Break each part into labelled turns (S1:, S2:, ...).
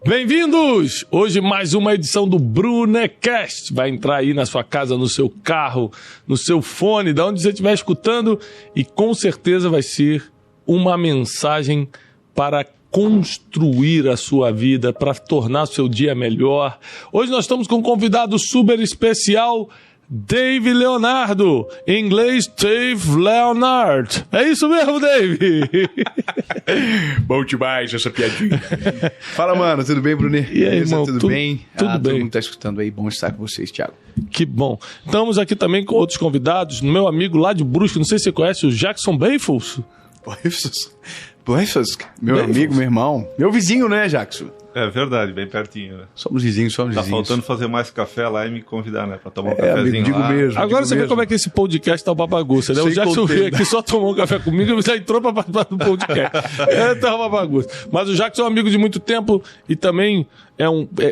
S1: Bem-vindos! Hoje mais uma edição do Brunecast. Vai entrar aí na sua casa, no seu carro, no seu fone, de onde você estiver escutando, e com certeza vai ser uma mensagem para construir a sua vida, para tornar o seu dia melhor. Hoje nós estamos com um convidado super especial, Dave Leonardo, em inglês Dave Leonard. É isso mesmo, Dave?
S2: Bom demais essa piadinha. Fala, mano, tudo bem, Brunet?
S1: E aí, irmão?
S2: Tudo bem?
S1: Tudo bem.
S2: Todo mundo tá escutando aí, bom estar com vocês, Thiago.
S1: Que bom. Estamos aqui também com outros convidados, meu amigo lá de Brusque, não sei se você conhece, o Jackson Beifus.
S2: Beifus, meu amigo, meu irmão, meu vizinho, né, Jackson?
S3: É verdade, bem pertinho, né?
S2: Somos vizinhos.
S3: Tá faltando fazer mais café lá e me convidar, né? Pra tomar um
S2: amigo,
S3: cafezinho
S2: digo
S3: lá.
S2: mesmo.
S1: Agora você vê como é que esse podcast tá uma bagunça, né? O Jackson veio aqui, só tomou um café comigo e já entrou pra participar do podcast. Tá uma bagunça. Mas o Jackson é um amigo de muito tempo e também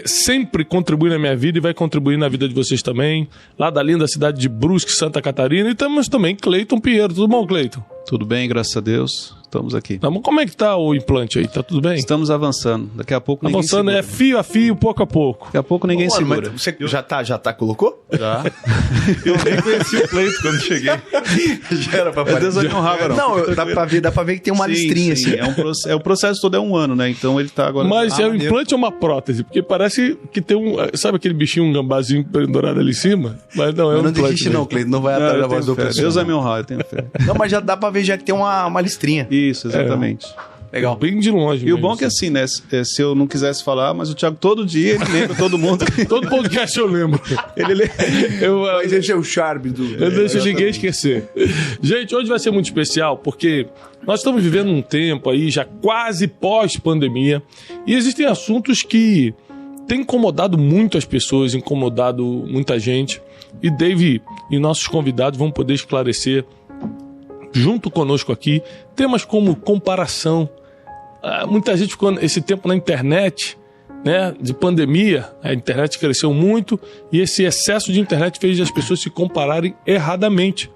S1: sempre contribui na minha vida e vai contribuir na vida de vocês também. Lá da linda cidade de Brusque, Santa Catarina. E temos também Cleiton Pinheiro. Tudo bom, Cleiton?
S4: Tudo bem, graças a Deus. Estamos aqui.
S1: Como é que tá o implante aí? Tá tudo bem?
S4: Estamos avançando. Daqui a pouco ninguém
S1: avançando
S4: segura.
S1: É fio a fio, pouco a pouco.
S4: Daqui a pouco ninguém segura.
S2: Mas você já tá, colocou?
S4: Já.
S3: Eu nem conheci o Cleiton quando cheguei.
S2: Já era pra
S4: É desonrado, não.
S2: Não, dá pra ver que tem uma listrinha assim.
S4: O processo todo é 1 ano, né? Então ele tá agora...
S1: Mas é um implante ou uma prótese? Porque parece que tem sabe aquele bichinho, um gambazinho pendurado ali em cima? Mas não, é um
S2: não
S1: implante.
S2: desiste não, Cleiton, não vai atrás da voz do professor.
S4: Deus é meu raio, eu tenho fé.
S2: Não, mas já dá pra ver já que tem uma listrinha.
S4: Isso, exatamente.
S2: Legal.
S1: Bem de longe.
S4: E o bom é que assim, né? Se eu não quisesse falar, mas o Thiago todo dia, ele lembra todo mundo.
S1: Todo podcast eu lembro.
S2: Mas esse é o charme do...
S1: Eu deixo ninguém esquecer. Gente, hoje vai ser muito especial porque nós estamos vivendo um tempo aí já quase pós-pandemia e existem assuntos que têm incomodado muito as pessoas, incomodado muita gente. E Dave e nossos convidados vão poder esclarecer junto conosco aqui temas como comparação. Muita gente ficou esse tempo na internet, né, de pandemia, a internet cresceu muito e esse excesso de internet fez as pessoas se compararem erradamente,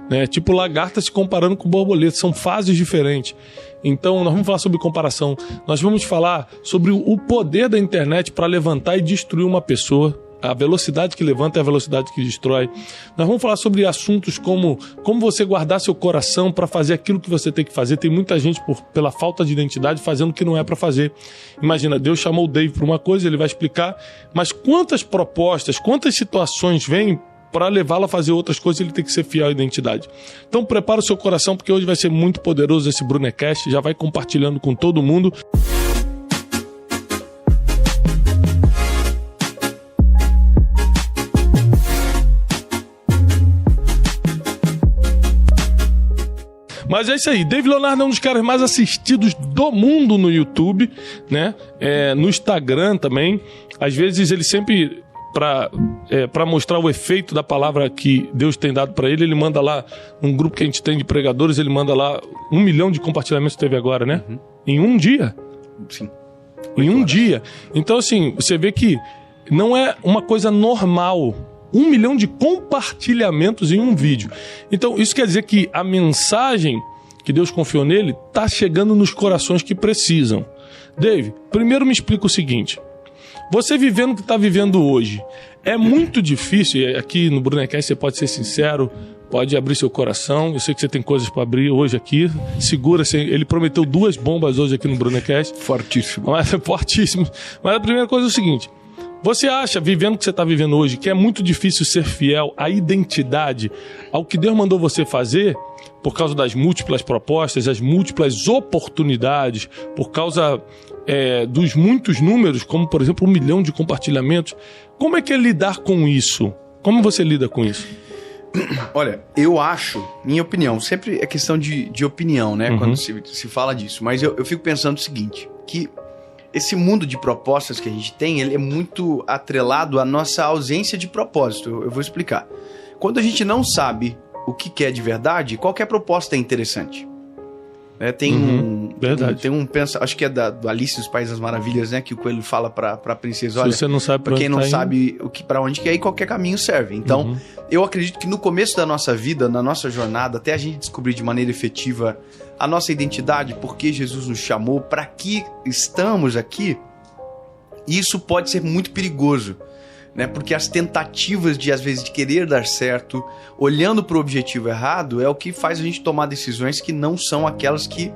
S1: né, tipo lagarta se comparando com borboleta, são fases diferentes. Então nós vamos falar sobre comparação, nós vamos falar sobre o poder da internet para levantar e destruir uma pessoa. A velocidade que levanta é a velocidade que destrói. Nós vamos falar sobre assuntos como você guardar seu coração para fazer aquilo que você tem que fazer. Tem muita gente, pela falta de identidade, fazendo o que não é para fazer. Imagina, Deus chamou o Dave para uma coisa, ele vai explicar, mas quantas propostas, quantas situações vêm para levá-lo a fazer outras coisas, ele tem que ser fiel à identidade. Então prepara o seu coração, porque hoje vai ser muito poderoso esse Brunecast, já vai compartilhando com todo mundo. Mas é isso aí, Dave Leonardo é um dos caras mais assistidos do mundo no YouTube, né? No Instagram também. Às vezes ele sempre, para mostrar o efeito da palavra que Deus tem dado para ele manda lá, um grupo que a gente tem de pregadores, ele manda lá 1 milhão de compartilhamentos teve agora, né? Uhum. Em um dia.
S2: Sim.
S1: Em um dia. Então assim, você vê que não é uma coisa normal. 1 milhão de compartilhamentos em um vídeo. Então, isso quer dizer que a mensagem que Deus confiou nele está chegando nos corações que precisam. Dave, primeiro me explica o seguinte. Você vivendo o que está vivendo hoje, é muito difícil, aqui no Brunecast você pode ser sincero, pode abrir seu coração, eu sei que você tem coisas para abrir hoje aqui, segura, ele prometeu 2 bombas hoje aqui no Brunecast.
S2: Fortíssimo.
S1: Fortíssimo. Mas a primeira coisa é o seguinte... Você acha, vivendo o que você está vivendo hoje, que é muito difícil ser fiel à identidade, ao que Deus mandou você fazer, por causa das múltiplas propostas, as múltiplas oportunidades, por causa dos muitos números, como, por exemplo, 1 milhão de compartilhamentos? Como é que é lidar com isso? Como você lida com isso?
S2: Olha, eu acho, minha opinião, sempre é questão de opinião, né? Uhum. Quando se fala disso. Mas eu fico pensando o seguinte, que... Esse mundo de propostas que a gente tem, ele é muito atrelado à nossa ausência de propósito. Eu vou explicar. Quando a gente não sabe o que quer de verdade, qualquer proposta é interessante.
S1: Verdade.
S2: Acho que é do Alice dos Países das Maravilhas, né? Que o coelho fala pra princesa, olha,
S1: se você não sabe
S2: pra quem não sabe pra onde quer ir, qualquer caminho serve. Então, eu acredito que no começo da nossa vida, na nossa jornada, até a gente descobrir de maneira efetiva a nossa identidade, por que Jesus nos chamou, para que estamos aqui, E isso pode ser muito perigoso, né? Porque as tentativas de, às vezes, de querer dar certo, olhando para o objetivo errado, é o que faz a gente tomar decisões que não são aquelas que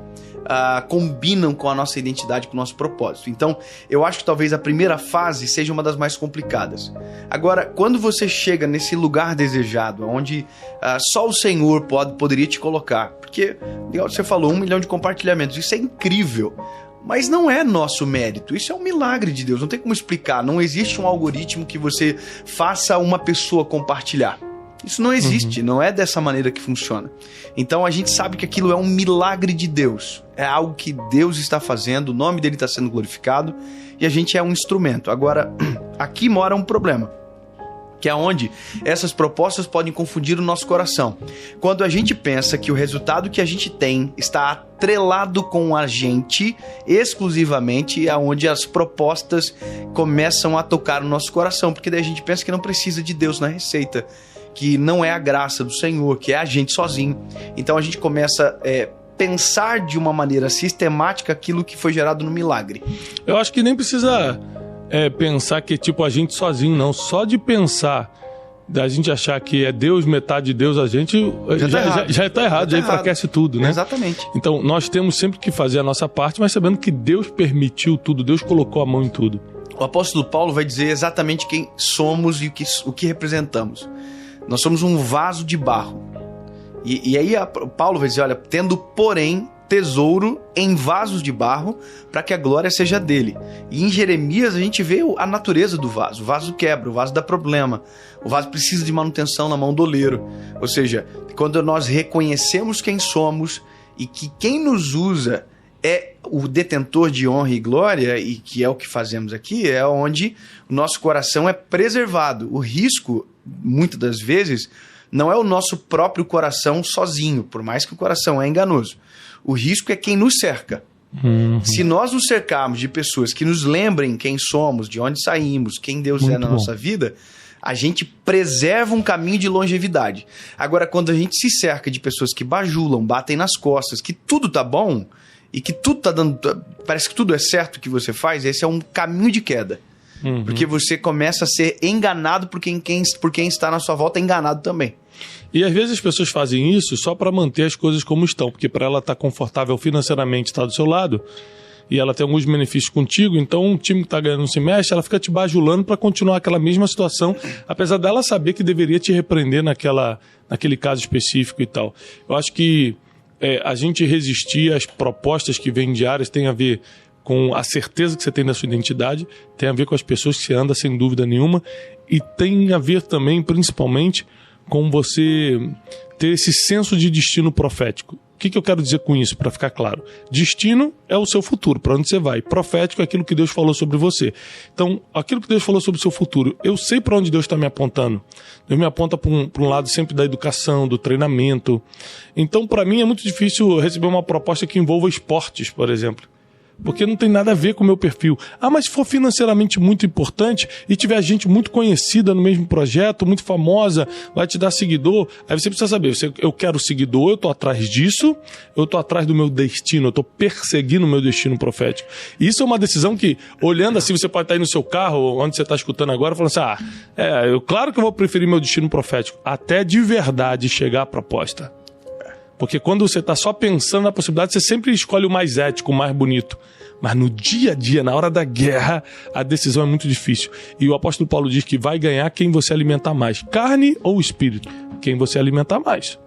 S2: combinam com a nossa identidade, com o nosso propósito. Então, eu acho que talvez a primeira fase seja uma das mais complicadas. Agora, quando você chega nesse lugar desejado, onde só o Senhor poderia te colocar, porque, igual você falou, 1 milhão de compartilhamentos, isso é incrível, mas não é nosso mérito, isso é um milagre de Deus, não tem como explicar, não existe um algoritmo que você faça uma pessoa compartilhar. Isso não existe, não é dessa maneira que funciona. Então a gente sabe que aquilo é um milagre de Deus. É algo que Deus está fazendo, o nome dele está sendo glorificado e a gente é um instrumento. Agora, aqui mora um problema, que é onde essas propostas podem confundir o nosso coração. Quando a gente pensa que o resultado que a gente tem está atrelado com a gente exclusivamente, é onde as propostas começam a tocar o nosso coração, porque daí a gente pensa que não precisa de Deus na receita, que não é a graça do Senhor, que é a gente sozinho. Então a gente começa a pensar de uma maneira sistemática aquilo que foi gerado no milagre.
S1: Eu acho que nem precisa pensar que é tipo a gente sozinho, não. Só de pensar, da gente achar que é Deus, metade Deus, a gente já está errado, já enfraquece tudo, né?
S2: Exatamente.
S1: Então nós temos sempre que fazer a nossa parte, mas sabendo que Deus permitiu tudo, Deus colocou a mão em tudo.
S2: O apóstolo Paulo vai dizer exatamente quem somos e o que representamos. Nós somos um vaso de barro. E aí Paulo vai dizer, olha, tendo porém tesouro em vasos de barro, para que a glória seja dele. E em Jeremias a gente vê a natureza do vaso. O vaso quebra, o vaso dá problema. O vaso precisa de manutenção na mão do oleiro. Ou seja, quando nós reconhecemos quem somos e que quem nos usa é o detentor de honra e glória, e que é o que fazemos aqui, é onde o nosso coração é preservado. O risco, muitas das vezes, não é o nosso próprio coração sozinho, por mais que o coração é enganoso. O risco é quem nos cerca. Se nós nos cercarmos de pessoas que nos lembrem quem somos, de onde saímos, quem Deus é na nossa vida, a gente preserva um caminho de longevidade. Agora, quando a gente se cerca de pessoas que bajulam, batem nas costas, que tudo tá bom e que tudo tá dando, parece que tudo é certo que você faz, esse é um caminho de queda. Porque você começa a ser enganado por quem está na sua volta, é enganado também.
S1: E às vezes as pessoas fazem isso só para manter as coisas como estão, porque para ela estar confortável financeiramente, estar do seu lado, e ela tem alguns benefícios contigo, então um time que está ganhando não se mexe, ela fica te bajulando para continuar aquela mesma situação, apesar dela saber que deveria te repreender naquele caso específico e tal. Eu acho que a gente resistir às propostas que vêm diárias tem a ver com a certeza que você tem da sua identidade, tem a ver com as pessoas que você anda sem dúvida nenhuma, e tem a ver também, principalmente, com você ter esse senso de destino profético. O que eu quero dizer com isso, para ficar claro? Destino é o seu futuro, para onde você vai. Profético é aquilo que Deus falou sobre você. Então, aquilo que Deus falou sobre o seu futuro, eu sei para onde Deus está me apontando. Deus me aponta para um lado sempre da educação, do treinamento. Então, para mim, é muito difícil receber uma proposta que envolva esportes, por exemplo. Porque não tem nada a ver com o meu perfil. Mas se for financeiramente muito importante e tiver gente muito conhecida no mesmo projeto, muito famosa, vai te dar seguidor, aí você precisa saber, eu quero seguidor, eu estou atrás disso, eu estou atrás do meu destino, eu estou perseguindo o meu destino profético. Isso é uma decisão que, olhando assim, você pode estar aí no seu carro, onde você está escutando agora, falando assim, claro que eu vou preferir meu destino profético, até de verdade chegar à proposta. Porque quando você está só pensando na possibilidade, você sempre escolhe o mais ético, o mais bonito. Mas no dia a dia, na hora da guerra, a decisão é muito difícil. E o apóstolo Paulo diz que vai ganhar quem você alimentar mais. Carne ou espírito? Quem você alimentar mais.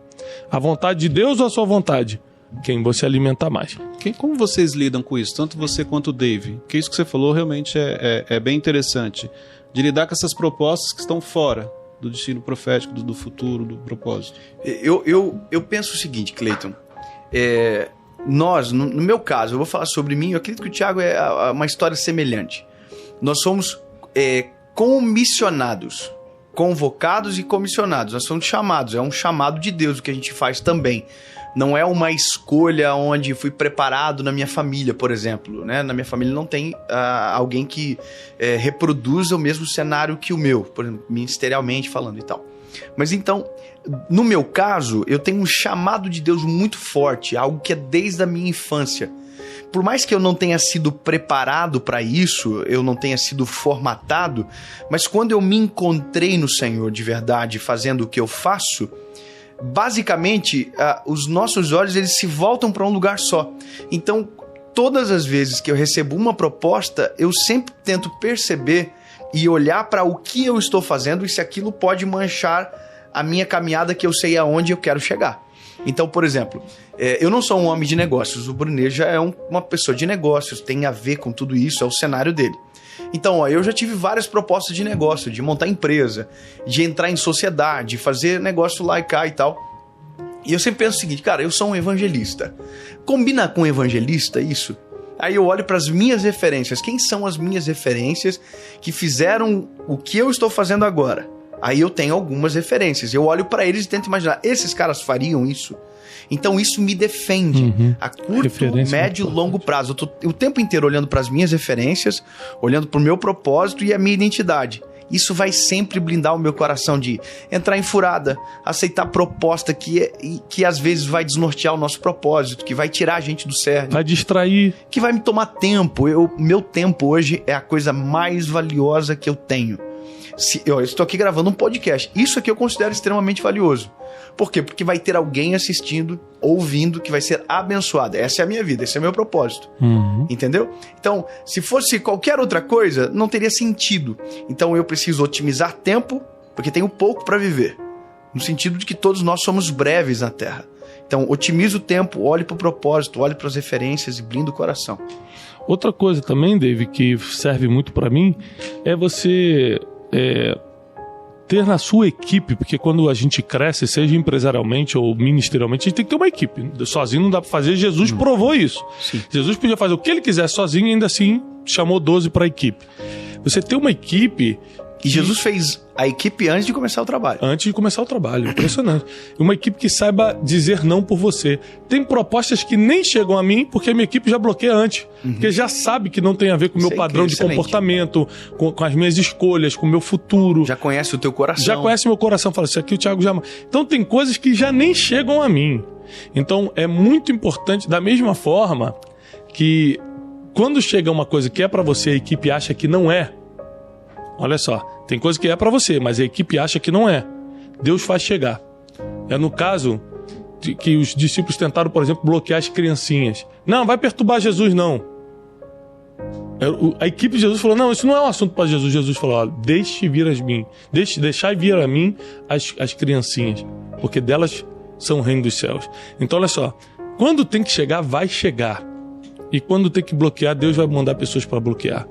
S1: A vontade de Deus ou a sua vontade? Quem você alimentar mais.
S4: Como vocês lidam com isso? Tanto você quanto o Dave. Porque isso que você falou realmente é bem interessante. De lidar com essas propostas que estão fora do destino profético, do futuro, do propósito.
S2: Eu penso o seguinte, Cleiton. Nós, no meu caso, eu vou falar sobre mim, eu acredito que o Thiago é uma história semelhante. Nós somos comissionados, convocados e comissionados. Nós somos chamados, é um chamado de Deus o que a gente faz também. Não é uma escolha onde fui preparado na minha família, por exemplo. Né? Na minha família não tem alguém que reproduza o mesmo cenário que o meu, por exemplo, ministerialmente falando e tal. Mas então, no meu caso, eu tenho um chamado de Deus muito forte, algo que é desde a minha infância. Por mais que eu não tenha sido preparado para isso, eu não tenha sido formatado, mas quando eu me encontrei no Senhor de verdade, fazendo o que eu faço, basicamente, os nossos olhos eles se voltam para um lugar só. Então, todas as vezes que eu recebo uma proposta, eu sempre tento perceber e olhar para o que eu estou fazendo e se aquilo pode manchar a minha caminhada, que eu sei aonde eu quero chegar. Então, por exemplo, eu não sou um homem de negócios, o Brunet já é uma pessoa de negócios, tem a ver com tudo isso, é o cenário dele. Então, eu já tive várias propostas de negócio, de montar empresa, de entrar em sociedade, fazer negócio lá e cá e tal. E eu sempre penso o seguinte, cara, eu sou um evangelista. Combina com evangelista isso? Aí eu olho para as minhas referências. Quem são as minhas referências que fizeram o que eu estou fazendo agora? Aí eu tenho algumas referências. Eu olho para eles e tento imaginar, esses caras fariam isso? Então isso me defende a curto, médio e longo prazo. Eu tô o tempo inteiro olhando para as minhas referências, olhando para o meu propósito e a minha identidade. Isso vai sempre blindar o meu coração de entrar em furada, aceitar proposta que às vezes vai desnortear o nosso propósito, que vai tirar a gente do sério.
S1: Vai distrair.
S2: Que vai me tomar tempo. Meu tempo hoje é a coisa mais valiosa que eu tenho. Eu estou aqui gravando um podcast. Isso aqui eu considero extremamente valioso. Por quê? Porque vai ter alguém assistindo, ouvindo, que vai ser abençoado. Essa é a minha vida, esse é o meu propósito. Entendeu? Então, se fosse qualquer outra coisa, não teria sentido. Então, eu preciso otimizar tempo, porque tenho pouco para viver. No sentido de que todos nós somos breves na Terra. Então, otimize o tempo, olhe para o propósito, olhe para as referências e blinde o coração.
S1: Outra coisa também, Dave, que serve muito para mim, é você... ter na sua equipe, porque quando a gente cresce, seja empresarialmente ou ministerialmente, a gente tem que ter uma equipe. Sozinho não dá para fazer. Jesus provou isso. Sim. Jesus podia fazer o que ele quisesse sozinho e ainda assim chamou 12 para a equipe. Você ter uma equipe...
S2: E Jesus fez a equipe antes de começar o trabalho.
S1: Antes de começar o trabalho, impressionante. Uma equipe que saiba dizer não por você. Tem propostas que nem chegam a mim porque a minha equipe já bloqueia antes. Porque já sabe que não tem a ver com o meu padrão de comportamento, com as minhas escolhas, com o meu futuro.
S2: Já conhece o teu coração.
S1: Já conhece meu coração. Fala, isso aqui o Thiago já... Então tem coisas que já nem chegam a mim. Então é muito importante, da mesma forma que quando chega uma coisa que é pra você, a equipe acha que não é. Olha só, tem coisa que é pra você, mas a equipe acha que não é. Deus faz chegar. É no caso de que os discípulos tentaram, por exemplo, bloquear as criancinhas. Não, vai perturbar Jesus, não. A equipe de Jesus falou, não, isso não é um assunto para Jesus. Jesus falou, ó, deixai vir a mim as criancinhas, porque delas são o reino dos céus. Então, olha só, quando tem que chegar, vai chegar. E quando tem que bloquear, Deus vai mandar pessoas para bloquear.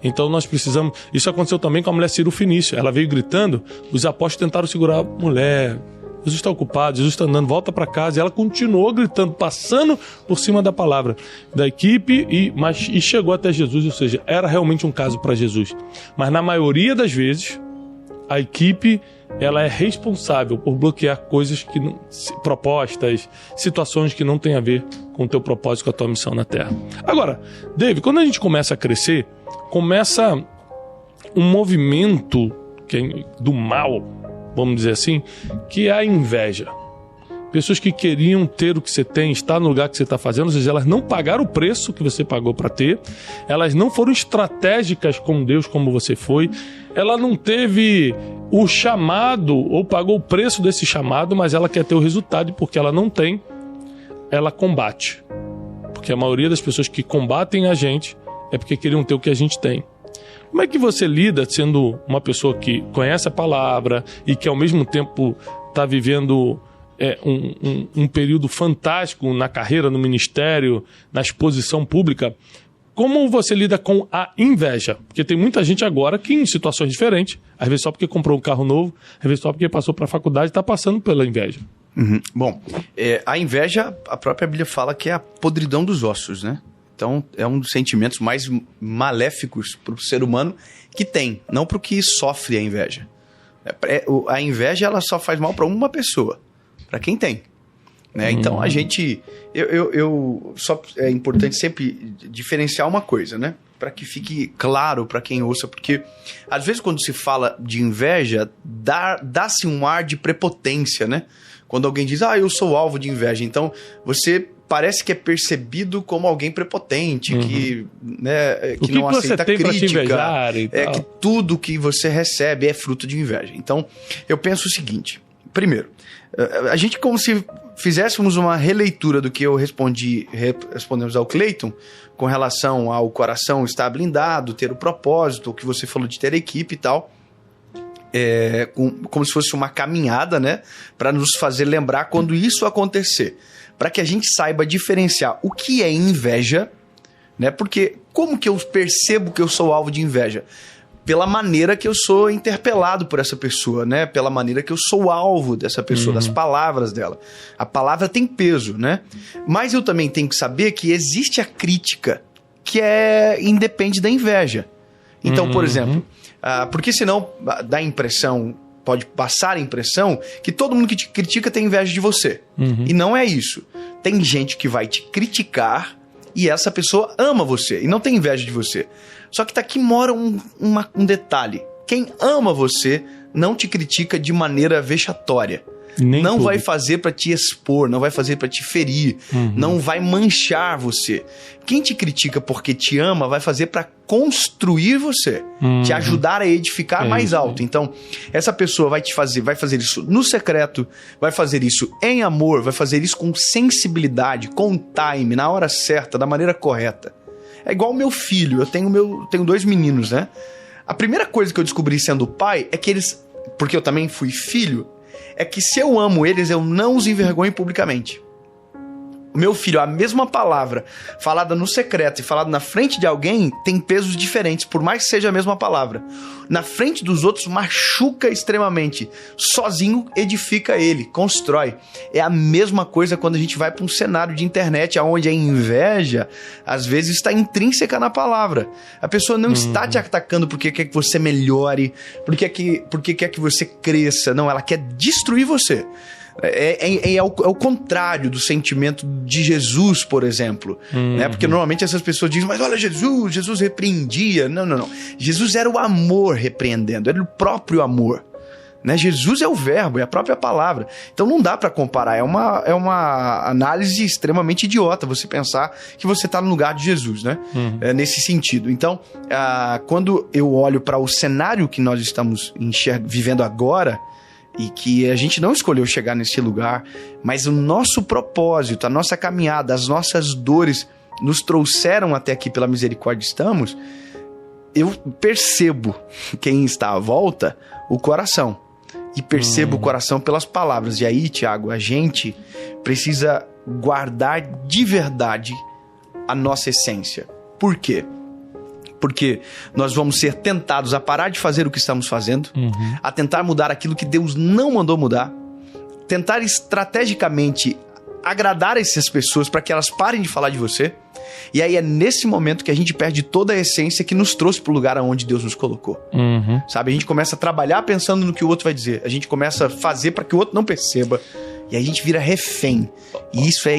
S1: Então nós precisamos... Isso aconteceu também com a mulher Cirofenícia. Ela veio gritando, os apóstolos tentaram segurar a mulher. Jesus está ocupado, Jesus está andando, volta para casa. E ela continuou gritando, passando por cima da palavra da equipe e chegou até Jesus. Ou seja, era realmente um caso para Jesus. Mas na maioria das vezes, a equipe ela é responsável por bloquear coisas que não, propostas, situações que não têm a ver com o teu propósito, com a tua missão na Terra. Agora, David, quando a gente começa a crescer, começa um movimento do mal, vamos dizer assim, que é a inveja. Pessoas que queriam ter o que você tem, estar no lugar que você está fazendo, ou seja, elas não pagaram o preço que você pagou para ter, elas não foram estratégicas com Deus como você foi, ela não teve o chamado ou pagou o preço desse chamado, mas ela quer ter o resultado e porque ela não tem, ela combate. Porque a maioria das pessoas que combatem a gente é porque queriam ter o que a gente tem. Como é que você lida sendo uma pessoa que conhece a palavra e que ao mesmo tempo está vivendo um período fantástico na carreira, no ministério, na exposição pública? Como você lida com a inveja? Porque tem muita gente agora que em situações diferentes, às vezes só porque comprou um carro novo, às vezes só porque passou para a faculdade, está passando pela inveja.
S2: Bom, a inveja, a própria Bíblia fala que é a podridão dos ossos, né? Então, é um dos sentimentos mais maléficos para o ser humano que tem, não para o que sofre a inveja. A inveja, ela só faz mal para uma pessoa, para quem tem. Né? Então, a gente... Só é importante sempre diferenciar uma coisa, né? que fique claro para quem ouça, porque às vezes quando se fala de inveja, dá-se um ar de prepotência, né? Quando alguém diz, eu sou alvo de inveja, então você parece que é percebido como alguém prepotente, que, né, que não aceita crítica, que tudo que você recebe é fruto de inveja. Então, eu penso o seguinte, primeiro, a gente como se fizéssemos uma releitura do que eu respondemos ao Cleiton, com relação ao coração estar blindado, ter o propósito, o que você falou de ter equipe e tal, como se fosse uma caminhada, né, para nos fazer lembrar quando isso acontecer, para que a gente saiba diferenciar o que é inveja, né, porque como que eu percebo que eu sou alvo de inveja? Pela maneira que eu sou interpelado por essa pessoa, né? Pela maneira que eu sou alvo dessa pessoa, das palavras dela. A palavra tem peso, né? Mas eu também tenho que saber que existe a crítica, que independe da inveja. Então, por exemplo, porque senão dá a impressão, pode passar a impressão que todo mundo que te critica tem inveja de você. E não é isso. Tem gente que vai te criticar e essa pessoa ama você e não tem inveja de você. Só que aqui mora um detalhe. Quem ama você não te critica de maneira vexatória. Não vai fazer para te expor, não vai fazer para te ferir, não vai manchar você. Quem te critica porque te ama vai fazer para construir você, te ajudar a edificar mais alto. Então, essa pessoa vai fazer isso no secreto, vai fazer isso em amor, vai fazer isso com sensibilidade, com time, na hora certa, da maneira correta. É igual o meu filho, eu tenho 2 meninos, né? A primeira coisa que eu descobri sendo pai é que eles, porque eu também fui filho, é que se eu amo eles, eu não os envergonho publicamente. O meu filho, a mesma palavra falada no secreto e falada na frente de alguém tem pesos diferentes, por mais que seja a mesma palavra. Na frente dos outros machuca extremamente. Sozinho edifica ele, constrói. É a mesma coisa quando a gente vai para um cenário de internet onde a inveja às vezes está intrínseca na palavra. A pessoa não está te atacando porque quer que você melhore, porque quer que você cresça. Não, ela quer destruir você. É o contrário do sentimento de Jesus, por exemplo, né? Porque normalmente essas pessoas dizem, mas olha, Jesus repreendia. Não. Jesus era o amor repreendendo, era o próprio amor, né? Jesus é o verbo, é a própria palavra. Então não dá para comparar, é uma análise extremamente idiota você pensar que você está no lugar de Jesus, né? Nesse sentido. Então, quando eu olho para o cenário que nós estamos vivendo agora, e que a gente não escolheu chegar nesse lugar, mas o nosso propósito, a nossa caminhada, as nossas dores nos trouxeram até aqui pela misericórdia estamos, eu percebo quem está à volta, o coração. E percebo o coração pelas palavras. E aí, Tiago, a gente precisa guardar de verdade a nossa essência. Por quê? Porque nós vamos ser tentados a parar de fazer o que estamos fazendo, a tentar mudar aquilo que Deus não mandou mudar, tentar estrategicamente agradar essas pessoas para que elas parem de falar de você. E aí é nesse momento que a gente perde toda a essência que nos trouxe para o lugar onde Deus nos colocou. Sabe? A gente começa a trabalhar pensando no que o outro vai dizer. A gente começa a fazer para que o outro não perceba. E a gente vira refém. E isso é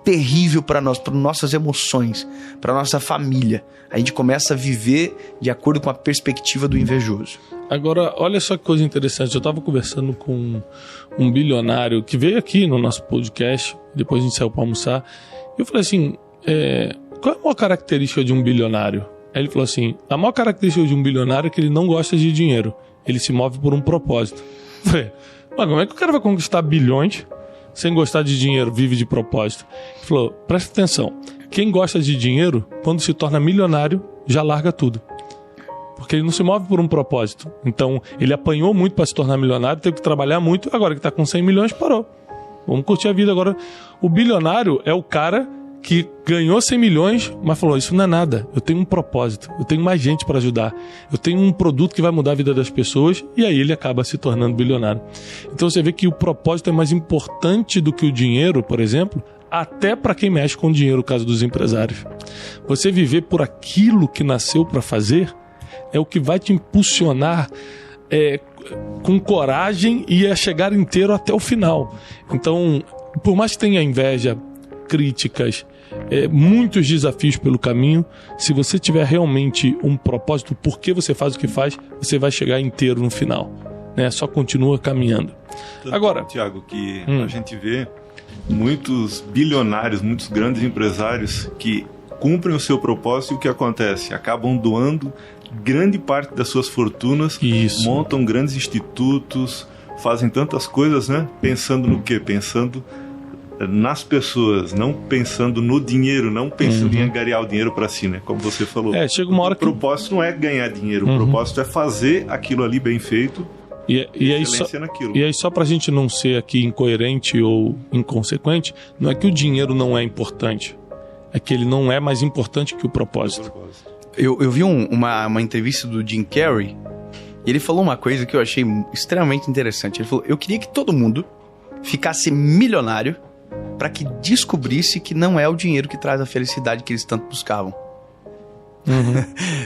S2: terrível para nós, para nossas emoções, para nossa família. A gente começa a viver de acordo com a perspectiva do invejoso.
S1: Agora, olha só que coisa interessante. Eu estava conversando com um bilionário que veio aqui no nosso podcast, depois a gente saiu para almoçar, e eu falei assim, qual é a maior característica de um bilionário? Aí ele falou assim, a maior característica de um bilionário é que ele não gosta de dinheiro, ele se move por um propósito. Eu falei, mas como é que o cara vai conquistar bilhões sem gostar de dinheiro, vive de propósito? Ele falou, presta atenção, quem gosta de dinheiro, quando se torna milionário, já larga tudo. Porque ele não se move por um propósito. Então, ele apanhou muito para se tornar milionário, teve que trabalhar muito, agora que está com 100 milhões, parou. Vamos curtir a vida agora. O bilionário é o cara que ganhou 100 milhões, mas falou, isso não é nada, eu tenho um propósito, eu tenho mais gente para ajudar, eu tenho um produto que vai mudar a vida das pessoas, e aí ele acaba se tornando bilionário. Então você vê que o propósito é mais importante do que o dinheiro, por exemplo, até para quem mexe com dinheiro, no caso dos empresários. Você viver por aquilo que nasceu para fazer é o que vai te impulsionar com coragem e a chegar inteiro até o final. Então, por mais que tenha inveja, críticas, muitos desafios pelo caminho. Se você tiver realmente um propósito, por que você faz o que faz, você vai chegar inteiro no final, né? Só continua caminhando. Agora,
S3: Tiago, que a gente vê muitos bilionários, muitos grandes empresários que cumprem o seu propósito, e o que acontece? Acabam doando grande parte das suas fortunas, montam grandes institutos, fazem tantas coisas, né? Pensando no quê? Pensando nas pessoas, não pensando no dinheiro, não pensando em angariar o dinheiro para si, né? Como você falou.
S1: Chega uma hora que
S3: o propósito não é ganhar dinheiro, o propósito é fazer aquilo ali bem feito. E aí só pra gente não ser aqui incoerente ou inconsequente, não é que o dinheiro não é importante, é que ele não é mais importante que o propósito.
S2: Eu vi uma entrevista do Jim Carrey, e ele falou uma coisa que eu achei extremamente interessante. Ele falou: eu queria que todo mundo ficasse milionário para que descobrisse que não é o dinheiro que traz a felicidade que eles tanto buscavam.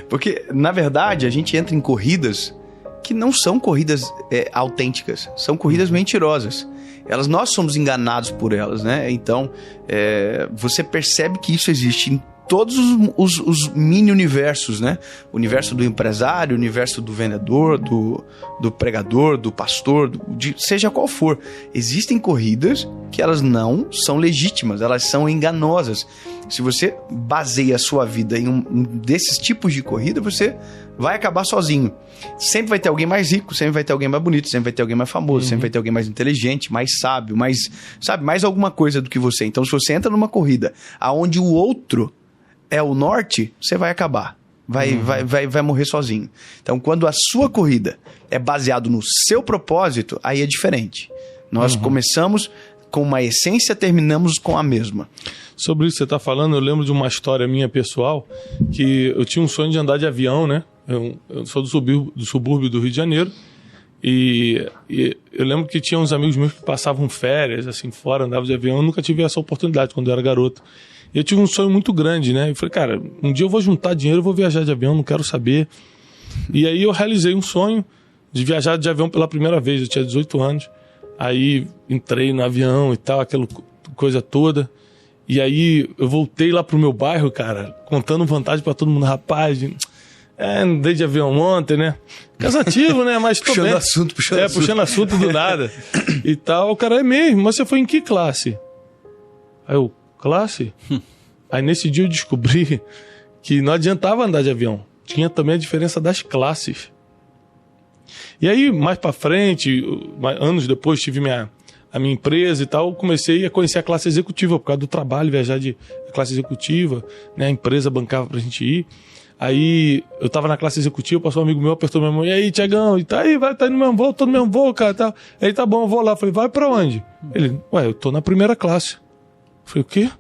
S2: Porque, na verdade, a gente entra em corridas que não são corridas autênticas, são corridas mentirosas. Nós somos enganados por elas, né? Então, você percebe que isso existe em todos os mini-universos, né? O universo do empresário, o universo do vendedor, do pregador, do pastor, seja qual for. Existem corridas que elas não são legítimas, elas são enganosas. Se você baseia a sua vida em um desses tipos de corrida, você vai acabar sozinho. Sempre vai ter alguém mais rico, sempre vai ter alguém mais bonito, sempre vai ter alguém mais famoso, sempre vai ter alguém mais inteligente, mais sábio, mais alguma coisa do que você. Então, se você entra numa corrida onde o outro é o norte, você vai acabar. Vai morrer sozinho. Então, quando a sua corrida é baseada no seu propósito, aí é diferente. Nós começamos com uma essência, terminamos com a mesma.
S1: Sobre isso que você está falando, eu lembro de uma história minha pessoal, que eu tinha um sonho de andar de avião, né? Eu sou do subúrbio do Rio de Janeiro, e eu lembro que tinha uns amigos meus que passavam férias, assim, fora, andavam de avião. Eu nunca tive essa oportunidade quando eu era garoto. E eu tive um sonho muito grande, né? Eu falei, cara, um dia eu vou juntar dinheiro, eu vou viajar de avião, não quero saber. E aí eu realizei um sonho de viajar de avião pela primeira vez. Eu tinha 18 anos. Aí entrei no avião e tal, aquela coisa toda. E aí eu voltei lá pro meu bairro, cara, contando vantagem pra todo mundo. Rapaz, andei de avião ontem, né? Cansativo, né? Mas tô bem. Puxando assunto do nada. E tal. O cara, é mesmo, mas você foi em que classe? Aí eu, classe? Aí nesse dia eu descobri que não adiantava andar de avião. Tinha também a diferença das classes. E aí, mais pra frente, anos depois, tive a minha empresa e tal, comecei a conhecer a classe executiva, por causa do trabalho, viajar de classe executiva, né? A empresa bancava pra gente ir. Aí, eu tava na classe executiva, passou um amigo meu, apertou minha mão, e aí, Tiagão, e tá aí, tá indo no mesmo voo, tô no mesmo voo, cara, tá. Aí, tá bom, eu vou lá. Eu falei, vai pra onde? Ele, eu tô na primeira classe. Eu falei, o quê?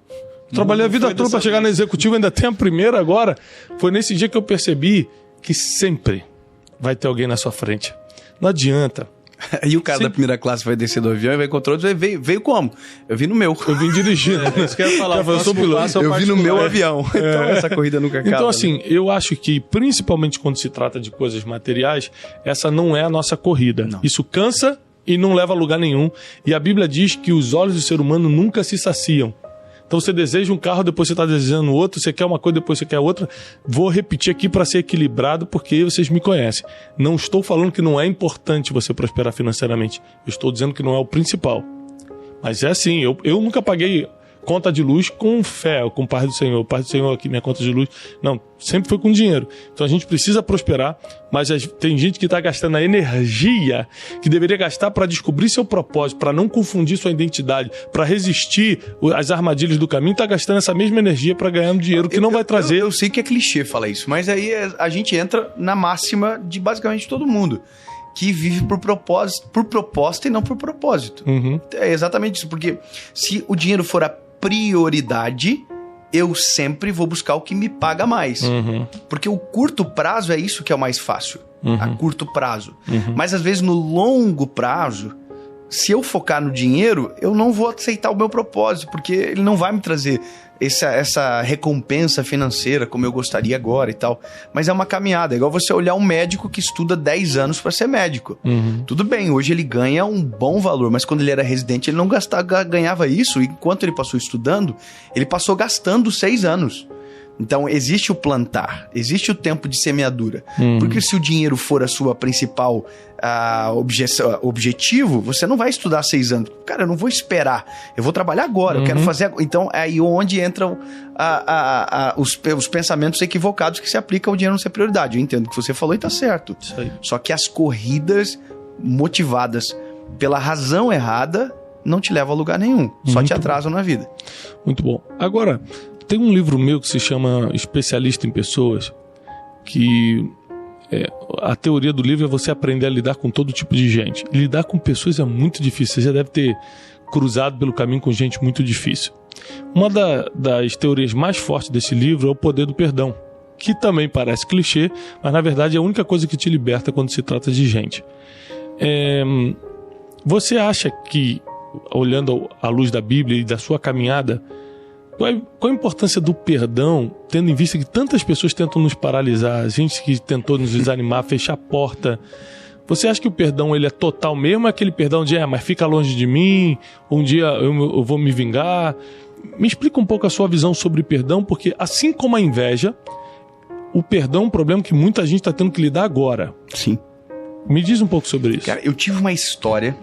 S1: Trabalhei a vida toda pra chegar na executiva, ainda tem a primeira agora. Foi nesse dia que eu percebi que sempre vai ter alguém na sua frente. Não adianta.
S2: E o cara da primeira classe vai descer do avião e vai encontrar outro. Veio como? Eu vim no meu.
S1: Eu vim dirigindo.
S4: Isso que eu ia falar.
S1: Eu sou piloto.
S2: Eu vim no meu avião. Então essa corrida nunca acaba.
S1: Então assim, eu acho que principalmente quando se trata de coisas materiais, essa não é a nossa corrida. Não. Isso cansa e não leva a lugar nenhum. E a Bíblia diz que os olhos do ser humano nunca se saciam. Então você deseja um carro, depois você está desejando outro, você quer uma coisa, depois você quer outra. Vou repetir aqui para ser equilibrado, porque vocês me conhecem. Não estou falando que não é importante você prosperar financeiramente. Eu estou dizendo que não é o principal. Mas é assim, eu nunca paguei conta de luz com fé, com o Pai do Senhor. O Pai do Senhor aqui, minha conta de luz. Não, sempre foi com dinheiro. Então a gente precisa prosperar, mas tem gente que está gastando a energia que deveria gastar para descobrir seu propósito, para não confundir sua identidade, para resistir às armadilhas do caminho, está gastando essa mesma energia para ganhar um dinheiro que não vai trazer.
S2: Eu sei que é clichê falar isso, mas aí a gente entra na máxima de basicamente todo mundo, que vive por proposta e não por propósito. É exatamente isso, porque se o dinheiro for a prioridade, eu sempre vou buscar o que me paga mais. Porque o curto prazo é isso que é o mais fácil. A curto prazo. Mas às vezes no longo prazo, se eu focar no dinheiro, eu não vou aceitar o meu propósito, porque ele não vai me trazer essa recompensa financeira como eu gostaria agora e tal. Mas é uma caminhada, é igual você olhar um médico que estuda 10 anos para ser médico. Tudo bem, hoje ele ganha um bom valor, mas quando ele era residente ele não ganhava isso, e enquanto ele passou estudando, ele passou gastando 6 anos. Então, existe o plantar, existe o tempo de semeadura. Porque se o dinheiro for a sua principal objetivo, você não vai estudar 6 anos. Cara, eu não vou esperar, eu vou trabalhar agora, eu quero fazer... Então, é aí onde entram os pensamentos equivocados que se aplicam ao dinheiro não ser prioridade. Eu entendo o que você falou e tá certo. Só que as corridas motivadas pela razão errada não te levam a lugar nenhum, só te atrasam na vida.
S1: Muito bom. Agora... Tem um livro meu que se chama Especialista em Pessoas, que a teoria do livro é você aprender a lidar com todo tipo de gente. E lidar com pessoas é muito difícil, você já deve ter cruzado pelo caminho com gente muito difícil. Uma das teorias mais fortes desse livro é o poder do perdão, que também parece clichê, mas na verdade é a única coisa que te liberta quando se trata de gente. Você acha que, olhando à luz da Bíblia e da sua caminhada, qual a importância do perdão, tendo em vista que tantas pessoas tentam nos paralisar, a gente que tentou nos desanimar, fechar a porta? Você acha que o perdão ele é total mesmo? É aquele perdão de, mas fica longe de mim, um dia eu vou me vingar? Me explica um pouco a sua visão sobre perdão, porque assim como a inveja, o perdão é um problema que muita gente está tendo que lidar agora.
S2: Sim.
S1: Me diz um pouco sobre isso.
S2: Cara, eu tive uma história...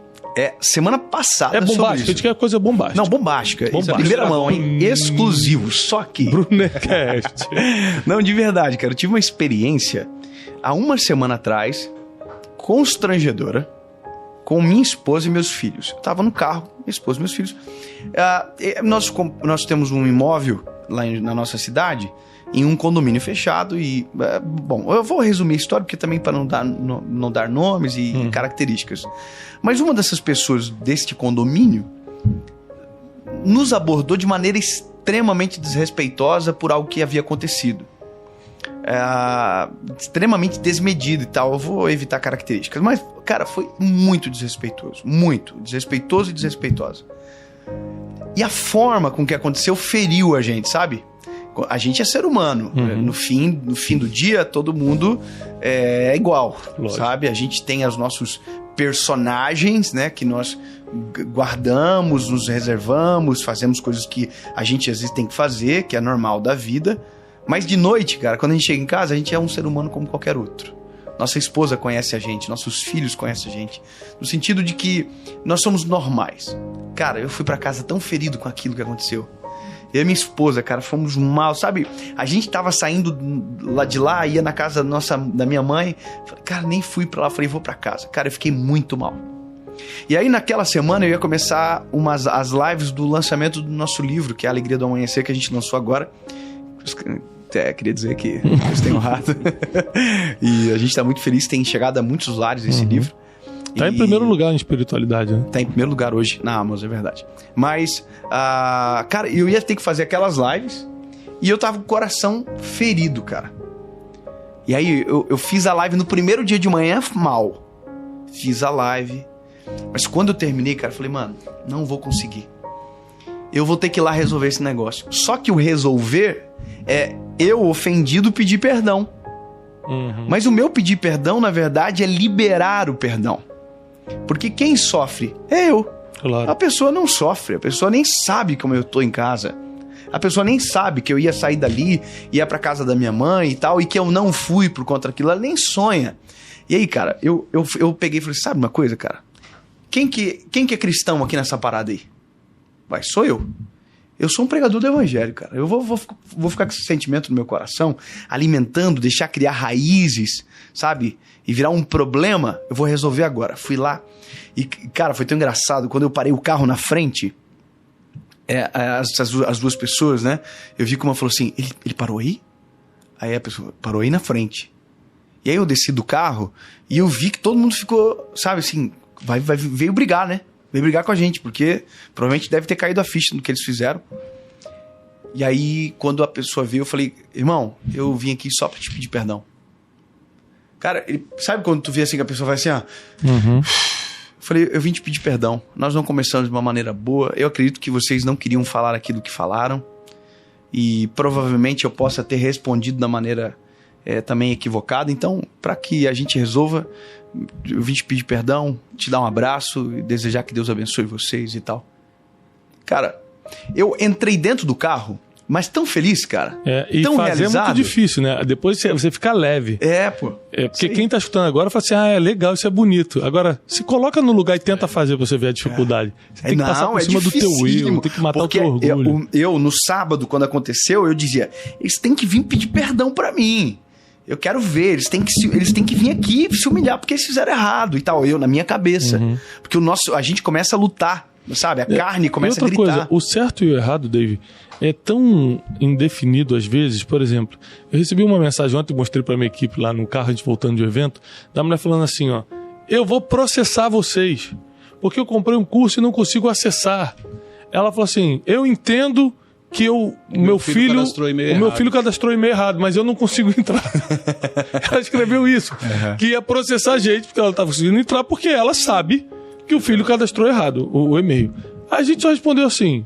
S2: semana passada.
S1: É bombástica, a gente quer coisa bombástica.
S2: Não, bombástica. Primeira mão, hein? Exclusivo, só aqui.
S1: Brunercast.
S2: Não, de verdade, cara. Eu tive uma experiência há uma semana atrás, constrangedora, com minha esposa e meus filhos. Eu tava no carro, minha esposa e meus filhos. Nós temos um imóvel lá na nossa cidade, em um condomínio fechado e... bom, eu vou resumir a história, porque também para não dar nomes e características. Mas uma dessas pessoas deste condomínio nos abordou de maneira extremamente desrespeitosa por algo que havia acontecido. Extremamente desmedido e tal. Eu vou evitar características. Mas, cara, foi muito desrespeitoso. Muito desrespeitoso e desrespeitosa. E a forma com que aconteceu feriu a gente, sabe? A gente é ser humano. No fim do dia, todo mundo é igual. Lógico. Sabe? A gente tem os nossos personagens, né? Que nós guardamos, nos reservamos, fazemos coisas que a gente às vezes tem que fazer, que é normal da vida. Mas de noite, cara, quando a gente chega em casa, a gente é um ser humano como qualquer outro. Nossa esposa conhece a gente, nossos filhos conhecem a gente. No sentido de que nós somos normais. Cara, eu fui pra casa tão ferido com aquilo que aconteceu. Eu e minha esposa, cara, fomos mal, sabe? A gente tava saindo lá de lá, ia na casa da minha mãe. Falei, cara, nem fui pra lá, falei, vou pra casa. Cara, eu fiquei muito mal. E aí, naquela semana, eu ia começar as lives do lançamento do nosso livro, que é A Alegria do Amanhecer, que a gente lançou agora. Queria dizer que Deus tem honrado. E a gente tá muito feliz, tem chegado a muitos lares esse livro.
S1: Tá em primeiro lugar em espiritualidade, né?
S2: Tá em primeiro lugar hoje na Amazon, é verdade. Mas, cara, eu ia ter que fazer aquelas lives e eu tava com o coração ferido, cara. E aí eu fiz a live no primeiro dia de manhã mal. Fiz a live. Mas quando eu terminei, cara, eu falei, mano, não vou conseguir. Eu vou ter que ir lá resolver esse negócio. Só que o resolver é eu, ofendido, pedir perdão. Mas o meu pedir perdão, na verdade, é liberar o perdão. Porque quem sofre é eu.
S1: Claro.
S2: A pessoa não sofre, a pessoa nem sabe como eu tô em casa. A pessoa nem sabe que eu ia sair dali, ia pra casa da minha mãe e tal, e que eu não fui por conta daquilo, ela nem sonha. E aí, cara, eu peguei e falei, sabe uma coisa, cara? Quem que é cristão aqui nessa parada aí? Sou eu. Eu sou um pregador do evangelho, cara. Eu vou ficar com esse sentimento no meu coração, alimentando, deixar criar raízes, sabe? E virar um problema, eu vou resolver agora. Fui lá e, cara, foi tão engraçado. Quando eu parei o carro na frente, as duas pessoas, né? Eu vi como ela falou assim, ele parou aí? Aí a pessoa, parou aí na frente. E aí eu desci do carro e eu vi que todo mundo ficou, sabe assim, veio brigar, né? Veio brigar com a gente, porque provavelmente deve ter caído a ficha do que eles fizeram. E aí, quando a pessoa veio, eu falei, irmão, eu vim aqui só pra te pedir perdão. Cara, sabe quando tu vê assim que a pessoa vai assim, ó... falei, eu vim te pedir perdão. Nós não começamos de uma maneira boa. Eu acredito que vocês não queriam falar aquilo que falaram. E provavelmente eu possa ter respondido da maneira também equivocada. Então, para que a gente resolva, eu vim te pedir perdão, te dar um abraço e desejar que Deus abençoe vocês e tal. Cara, eu entrei dentro do carro, mas tão feliz, cara.
S1: E
S2: tão
S1: fazer
S2: realizado.
S1: é muito difícil, né? Depois você fica leve.
S2: Pô.
S1: Porque quem tá escutando agora fala assim, é legal, isso é bonito. Agora, se coloca no lugar e tenta fazer pra você ver a dificuldade. Você tem que passar por cima do teu eu, tem que matar o teu orgulho.
S2: Eu, no sábado, quando aconteceu, eu dizia, eles têm que vir pedir perdão pra mim. Eu quero ver, eles têm que vir aqui se humilhar, porque eles fizeram errado e tal. Eu, na minha cabeça. Porque a gente começa a lutar, sabe? A carne começa a gritar.
S1: Outra coisa, o certo e o errado, Dave, é tão indefinido às vezes. Por exemplo, eu recebi uma mensagem ontem, mostrei pra minha equipe lá no carro, a gente voltando de um evento, da mulher falando assim, ó, eu vou processar vocês, porque eu comprei um curso e não consigo acessar. Ela falou assim, eu entendo que o meu filho cadastrou e-mail errado, mas eu não consigo entrar. Ela escreveu isso, que ia processar a gente, porque ela estava conseguindo entrar, porque ela sabe que o filho cadastrou errado o e-mail. A gente só respondeu assim,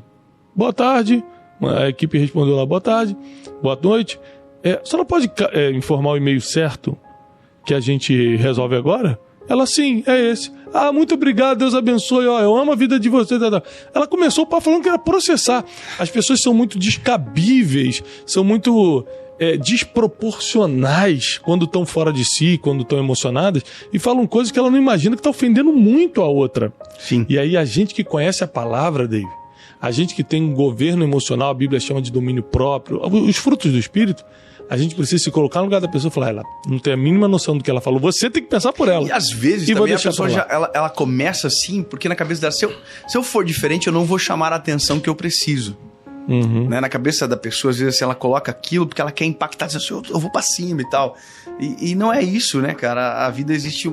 S1: boa tarde, a equipe respondeu lá, boa tarde, boa noite. Você não pode informar o e-mail certo que a gente resolve agora? Ela, sim, é esse. Ah, muito obrigado, Deus abençoe, eu amo a vida de vocês. Ela começou falando que era processar. As pessoas são muito descabíveis, são muito desproporcionais quando estão fora de si, quando estão emocionadas, e falam coisas que ela não imagina, que está ofendendo muito a outra.
S2: Sim.
S1: E aí a gente que conhece a palavra, Dave, a gente que tem um governo emocional, a Bíblia chama de domínio próprio, os frutos do Espírito, a gente precisa se colocar no lugar da pessoa e falar, ela não tem a mínima noção do que ela falou, você tem que pensar por ela.
S2: E às vezes também a pessoa ela começa assim, porque na cabeça dela, se eu for diferente, eu não vou chamar a atenção que eu preciso. Né? Na cabeça da pessoa, às vezes assim, ela coloca aquilo porque ela quer impactar, diz assim, eu vou pra cima e tal. E não é isso, né, cara? A vida existe,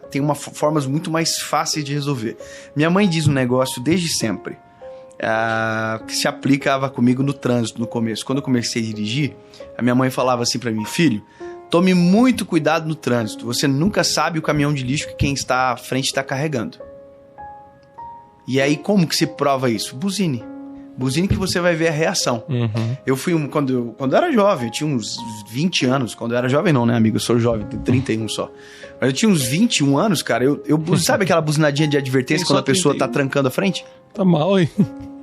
S2: tem formas muito mais fáceis de resolver. Minha mãe diz um negócio desde sempre, que se aplicava comigo no trânsito no começo. Quando eu comecei a dirigir, a minha mãe falava assim pra mim, filho, tome muito cuidado no trânsito, você nunca sabe o caminhão de lixo que quem está à frente está carregando. E aí como que se prova isso? Buzine que você vai ver a reação. Eu fui, quando eu era jovem, eu tinha uns 20 anos, quando eu era jovem não, né, amigo, eu sou jovem, tenho 31 só, mas eu tinha uns 21 anos, cara, sabe aquela buzinadinha de advertência quando a pessoa 31. Tá trancando a frente?
S1: Tá mal, hein?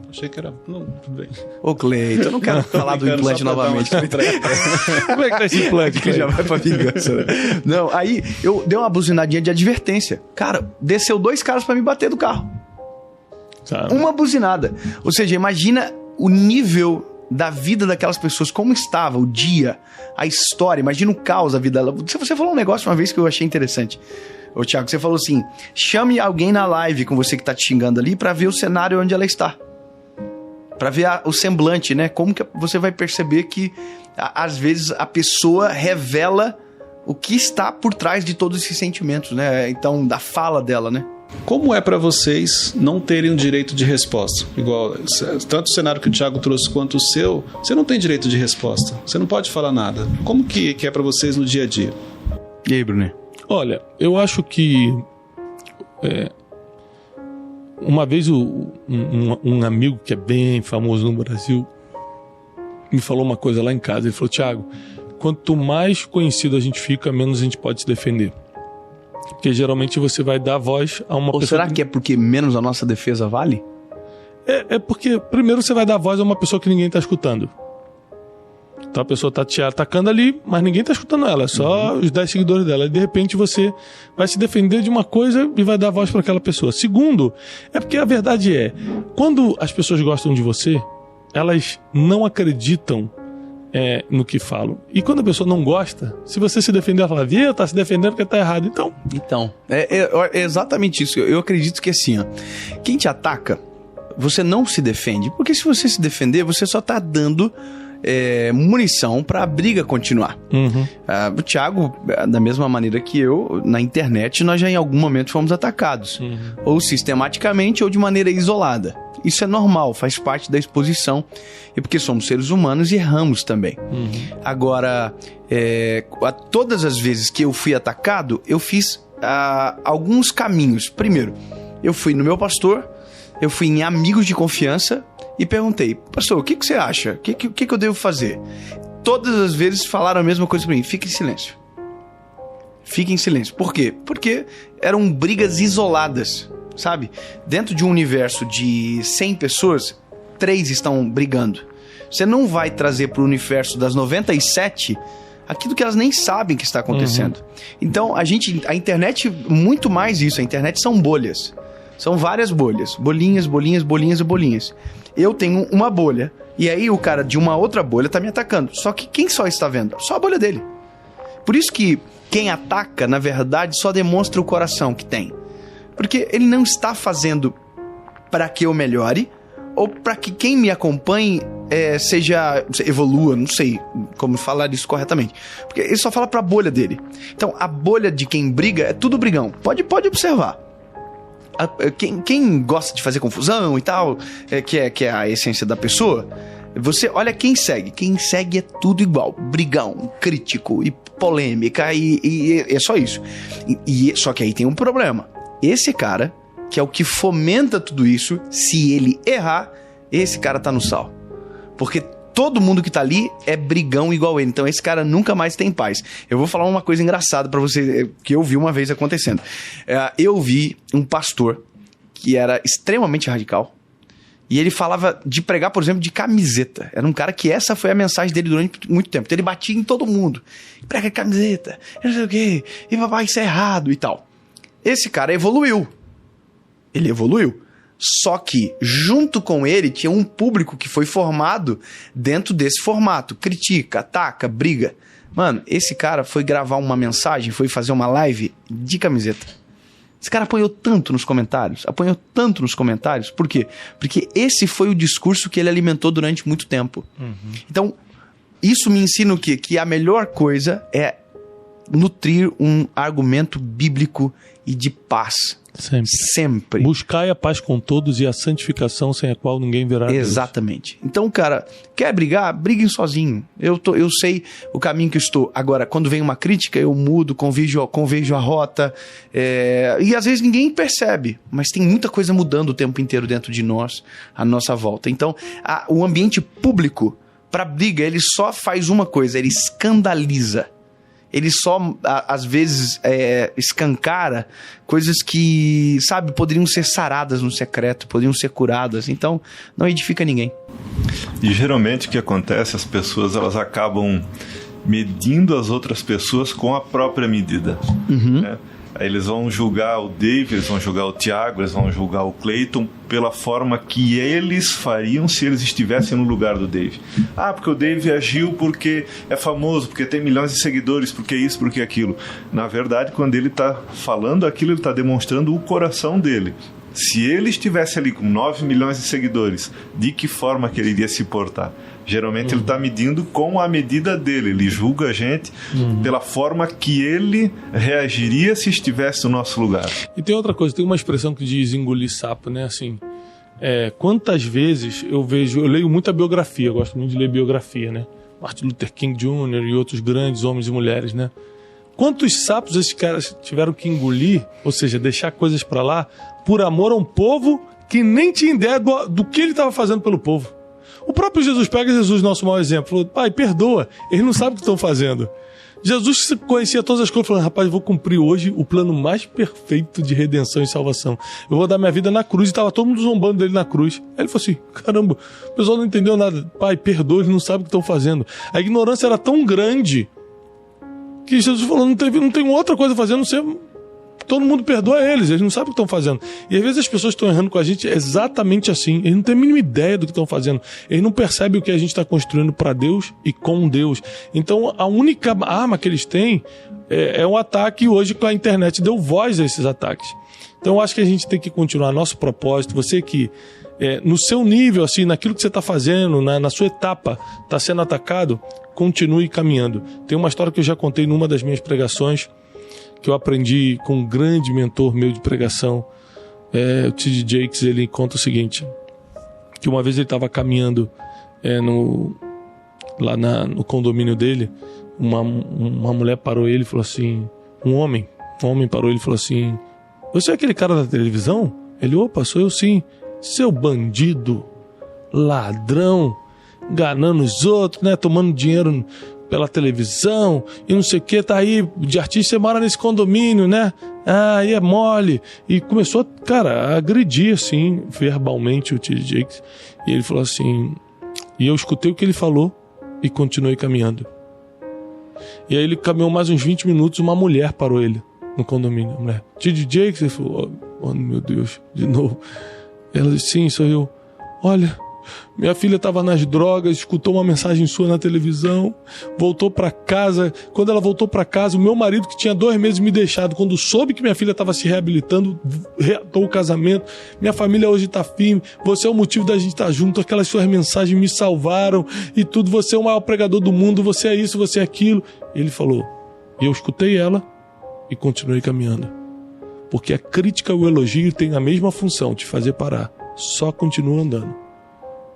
S4: Achei que era... Não, tudo bem.
S2: Ô, Cleiton, eu não quero falar do implante novamente.
S1: Como é que tá esse implante?
S2: Que já vai pra vingança, né? Não, aí eu dei uma buzinadinha de advertência. Cara, desceu 2 caras pra me bater do carro. Caramba. Uma buzinada. Ou seja, imagina o nível da vida daquelas pessoas, como estava o dia, a história, imagina o caos da vida dela. Você falou um negócio uma vez que eu achei interessante. Ô, Thiago, você falou assim, chame alguém na live com você que tá te xingando ali pra ver o cenário onde ela está. Pra ver o semblante, né? Como que você vai perceber que, às vezes, a pessoa revela o que está por trás de todos esses sentimentos, né? Então, da fala dela, né?
S4: Como é para vocês não terem o direito de resposta? Igual, tanto o cenário que o Thiago trouxe quanto o seu, você não tem direito de resposta. Você não pode falar nada. Como que é para vocês no dia a dia?
S2: E aí, Bruno?
S1: Olha, eu acho que... uma vez um amigo que é bem famoso no Brasil me falou uma coisa lá em casa. Ele falou, Thiago, quanto mais conhecido a gente fica, menos a gente pode se defender. Porque geralmente você vai dar voz a uma pessoa...
S2: Ou será que é porque menos a nossa defesa vale?
S1: É porque primeiro você vai dar voz a uma pessoa que ninguém está escutando. Então a pessoa está te atacando ali, mas ninguém está escutando ela, é só os 10 seguidores dela. E de repente você vai se defender de uma coisa e vai dar voz para aquela pessoa. Segundo, é porque a verdade é, quando as pessoas gostam de você, elas não acreditam no que falam. E quando a pessoa não gosta, se você se defender, ela fala, viu, tá se defendendo porque tá errado. Então,
S2: é exatamente isso. Eu acredito que assim, ó, quem te ataca, você não se defende. Porque se você se defender, você só tá dando munição para a briga continuar. O Thiago, da mesma maneira que eu, na internet, nós já em algum momento fomos atacados. Ou sistematicamente ou de maneira isolada. Isso é normal, faz parte da exposição. E porque somos seres humanos e erramos também. Agora, todas as vezes que eu fui atacado, eu fiz alguns caminhos. Primeiro, eu fui no meu pastor, eu fui em amigos de confiança e perguntei: pastor, o que você acha? O que eu devo fazer? Todas as vezes falaram a mesma coisa pra mim: fique em silêncio. Fique em silêncio. Por quê? Porque eram brigas isoladas, sabe? Dentro de um universo de 100 pessoas, 3 estão brigando. Você não vai trazer pro universo das 97 aquilo que elas nem sabem que está acontecendo. Então, a internet, muito mais isso. A internet são bolhas. São várias bolhas. Bolinhas, bolinhas, bolinhas e bolinhas. Eu tenho uma bolha. E aí o cara de uma outra bolha tá me atacando. Só que quem só está vendo? Só a bolha dele. Por isso que quem ataca, na verdade, só demonstra o coração que tem. Porque ele não está fazendo para que eu melhore ou para que quem me acompanhe evolua, não sei como falar isso corretamente. Porque ele só fala para a bolha dele. Então, a bolha de quem briga é tudo brigão. Pode observar. Quem gosta de fazer confusão e tal, que é a essência da pessoa, você olha quem segue. Quem segue é tudo igual. Brigão, crítico e polêmica e é só isso. Só que aí tem um problema. Esse cara, que é o que fomenta tudo isso, se ele errar, esse cara tá no sal. Porque todo mundo que tá ali é brigão igual ele. Então esse cara nunca mais tem paz. Eu vou falar uma coisa engraçada pra você, que eu vi uma vez acontecendo. Eu vi um pastor que era extremamente radical. E ele falava de pregar, por exemplo, de camiseta. Era um cara que essa foi a mensagem dele durante muito tempo. Então ele batia em todo mundo. Prega camiseta, não sei o quê. E papai, isso é errado e tal. Esse cara evoluiu. Ele evoluiu. Só que, junto com ele, tinha um público que foi formado dentro desse formato. Critica, ataca, briga. Mano, esse cara foi gravar uma mensagem, foi fazer uma live de camiseta. Esse cara apanhou tanto nos comentários. Por quê? Porque esse foi o discurso que ele alimentou durante muito tempo. Então, isso me ensina o quê? Que a melhor coisa é nutrir um argumento bíblico e de paz. Sempre.
S1: Buscai a paz com todos e a santificação sem a qual ninguém verá Deus.
S2: Exatamente. Então, cara, quer brigar? Briguem sozinho. Eu sei o caminho que eu estou. Agora, quando vem uma crítica, eu mudo, convejo a rota. E às vezes ninguém percebe. Mas tem muita coisa mudando o tempo inteiro dentro de nós, à nossa volta. Então, o ambiente público, para briga, ele só faz uma coisa: ele escandaliza. Ele só, às vezes, escancara coisas que, sabe, poderiam ser saradas no secreto, poderiam ser curadas. Então, não edifica ninguém.
S3: E geralmente o que acontece, as pessoas elas acabam medindo as outras pessoas com a própria medida. Né? Aí eles vão julgar o Dave, eles vão julgar o Tiago, eles vão julgar o Clayton pela forma que eles fariam se eles estivessem no lugar do Dave. Porque o Dave agiu porque é famoso, porque tem milhões de seguidores, porque isso, porque aquilo. Na verdade, quando ele está falando aquilo, ele está demonstrando o coração dele. Se ele estivesse ali com 9 milhões de seguidores, de que forma que ele iria se portar? Geralmente ele está medindo com a medida dele. Ele julga a gente pela forma que ele reagiria se estivesse no nosso lugar.
S1: E tem outra coisa, tem uma expressão que diz engolir sapo, né? Assim, quantas vezes eu leio muita biografia, eu gosto muito de ler biografia, né? Martin Luther King Jr. e outros grandes homens e mulheres, né? Quantos sapos esses caras tiveram que engolir, ou seja, deixar coisas pra lá, por amor a um povo que nem tinha ideia do que ele estava fazendo pelo povo. O próprio Jesus, pega Jesus, nosso maior exemplo, falou: pai, perdoa, eles não sabem o que estão fazendo. Jesus conhecia todas as coisas, falando: rapaz, eu vou cumprir hoje o plano mais perfeito de redenção e salvação. Eu vou dar minha vida na cruz. E estava todo mundo zombando dele na cruz. Aí ele falou assim: caramba, o pessoal não entendeu nada. Pai, perdoa, eles não sabem o que estão fazendo. A ignorância era tão grande que Jesus falou: não tem outra coisa a fazer a não ser... Todo mundo perdoa eles não sabem o que estão fazendo. E às vezes as pessoas estão errando com a gente exatamente assim. Eles não têm a mínima ideia do que estão fazendo. Eles não percebem o que a gente está construindo para Deus e com Deus. Então a única arma que eles têm é um ataque, e hoje com a internet deu voz a esses ataques. Então eu acho que a gente tem que continuar nosso propósito. Você que no seu nível, assim, naquilo que você está fazendo, na sua etapa, está sendo atacado, continue caminhando. Tem uma história que eu já contei numa das minhas pregações, que eu aprendi com um grande mentor meu de pregação, o T.D. Jakes. Ele conta o seguinte, que uma vez ele estava caminhando lá no condomínio dele, uma mulher parou ele e falou assim, um homem Um homem parou e falou assim: você é aquele cara da televisão? Ele, opa, sou eu sim. Seu bandido, ladrão, enganando os outros, né? Tomando dinheiro pela televisão e não sei o que, tá aí de artista, você mora nesse condomínio, né? Ah, aí é mole. E começou, cara, a agredir, assim, verbalmente o T.D. Jakes. E ele falou assim... E eu escutei o que ele falou e continuei caminhando. E aí ele caminhou mais uns 20 minutos, uma mulher parou ele no condomínio. A mulher, T.D. Jakes? Ele falou, oh, meu Deus, de novo. Ela disse, sim, sou eu. Olha, minha filha estava nas drogas, escutou uma mensagem sua na televisão, voltou para casa. Quando ela voltou para casa, o meu marido, que tinha 2 meses me deixado, quando soube que minha filha estava se reabilitando, reatou o casamento. Minha família hoje está firme. Você é o motivo da gente estar junto. Aquelas suas mensagens me salvaram e tudo. Você é o maior pregador do mundo. Você é isso, você é aquilo. Ele falou. E eu escutei ela e continuei caminhando. Porque a crítica e o elogio têm a mesma função, te fazer parar. Só continua andando.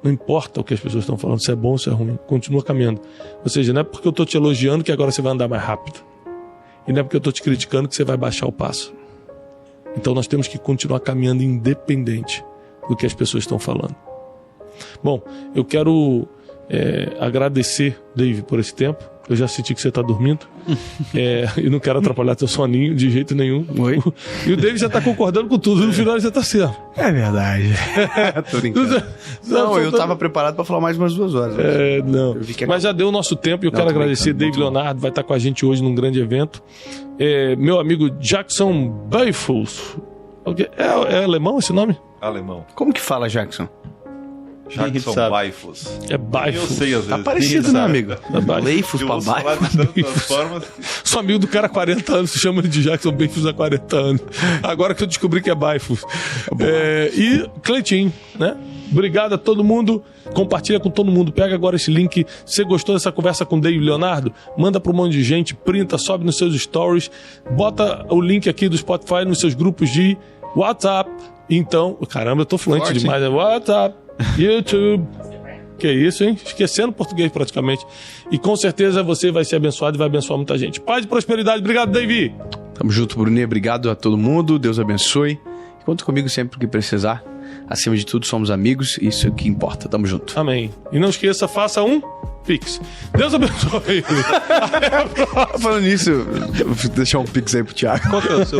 S1: Não importa o que as pessoas estão falando, se é bom ou se é ruim, continua caminhando. Ou seja, não é porque eu estou te elogiando que agora você vai andar mais rápido. E não é porque eu estou te criticando que você vai baixar o passo. Então nós temos que continuar caminhando independente do que as pessoas estão falando. Bom, eu quero agradecer, Dave, por esse tempo. Eu já senti que você está dormindo. E não quero atrapalhar teu soninho de jeito nenhum.
S2: Oi.
S1: E o David já está concordando com tudo. No final ele já está certo.
S2: É verdade. Tô brincando. Não, eu estava preparado para falar mais umas 2 horas.
S1: Não. Mas já deu o nosso tempo e eu quero agradecer Dave Leonardo. Vai estar com a gente hoje num grande evento. Meu amigo Jackson Beifus. É alemão esse nome?
S3: Alemão.
S2: Como que fala, Jackson?
S3: Jackson Beifus.
S1: É Beifus.
S3: Eu sei, às vezes.
S2: Tá parecido, né, amigo? Leifus pra Beifus.
S1: Sou amigo do cara há 40 anos, se chama ele de Jackson Beifus há 40 anos. Agora que eu descobri que é Beifus. E Cleitinho, né? Obrigado a todo mundo. Compartilha com todo mundo. Pega agora esse link. Se você gostou dessa conversa com o Dave Leonardo, manda para um monte de gente, printa, sobe nos seus stories, bota o link aqui do Spotify nos seus grupos de WhatsApp. Então, caramba, eu tô fluente
S2: Forte,
S1: demais. WhatsApp, YouTube. Que isso, hein? Esquecendo português praticamente. E com certeza você vai ser abençoado e vai abençoar muita gente. Paz e prosperidade. Obrigado, Davi.
S2: Tamo junto, Brunet. Obrigado a todo mundo. Deus abençoe. Conta comigo sempre que precisar. Acima de tudo, somos amigos. Isso é o que importa. Tamo junto.
S1: Amém. E não esqueça, faça um Pix. Deus abençoe.
S2: Falando nisso, vou deixar um Pix aí pro Thiago.
S4: Qual que é o seu?